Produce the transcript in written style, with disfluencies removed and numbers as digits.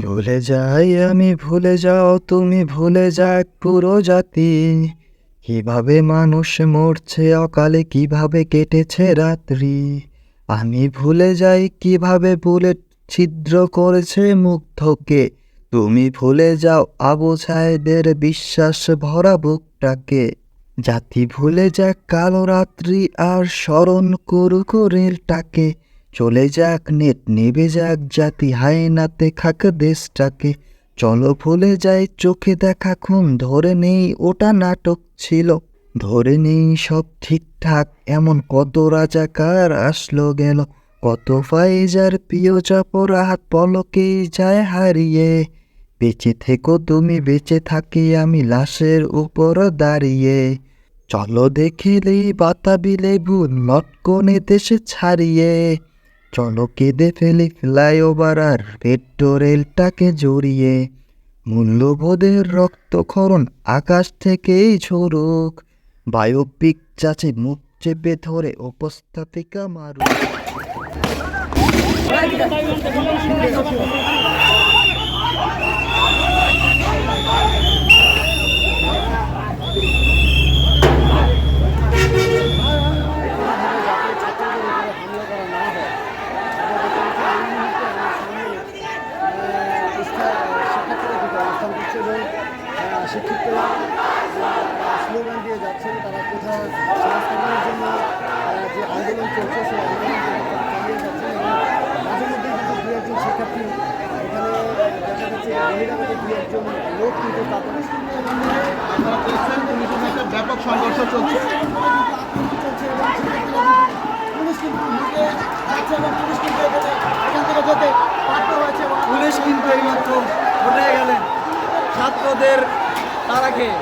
ভুলে যাই আমি, ভুলে যাও তুমি, ভুলে যাক পুরো জাতি। কিভাবে মানুষ মরছে অকালে, কিভাবে কেটেছে রাত্রি। আমি ভুলে যাই কিভাবে বুলেট ছিদ্র করেছে মুগ্ধকে। তুমি ভুলে যাও আবু সাইদের বিশ্বাস ভরা বুকটাকে। জাতি ভুলে যাক কালো রাত্রি আর স্মরণ করুক রেলটাকে। চলে যাক নেট, নেবে যাক জাতি, হায়নাতে খাক দেশটাকে। চলো ভুলে যাই চোখে দেখা খুন, ধরে নেই ওটা নাটক ছিল। ধরে নেই সব ঠিকঠাক, এমন কত রাজাকার আসলো গেল। কত ফাইজার প্রিয় চাপর হাত পলকেই যায় হারিয়ে। বেঁচে থেকো তুমি, বেঁচে থাকি আমি লাশের উপর দাঁড়িয়ে। চলো দেখিলেই বাতাবি লেবু লটকনে দেশে ছাড়িয়ে। চলো কেঁদে ফেলি ফ্লাইওভার আর মেট্রো রেলটাকে জড়িয়ে। মূল্যবোধের রক্তক্ষরণ আকাশ থেকেই ঝরুক। বায়োপিক চাচে মুখ চেপে ধরে উপস্থাপিকা মারুক। শিক্ষিতরা স্লোগান দিয়ে যাচ্ছেন, তারা কোথাও সংস্কারের জন্য যে আন্দোলন চলছে সেই আন্দোলন চালিয়ে যাচ্ছেন। এবং মাঝে মধ্যে কিন্তু দু একজন শিক্ষার্থী এখানে দেখা যাচ্ছে বহিরাগত দু একজন লোক কিন্তু তাদের একটা ব্যাপক সংঘর্ষ চলছে পুলিশ কিন্তু ঢুকে যাচ্ছে এবং পুলিশ কিন্তু এখান থেকে যেতে বাধ্য হয়েছে। পুলিশ কিন্তু এইমাত্র উঠে গেলেন ছাত্রদের তারা খেয়ে।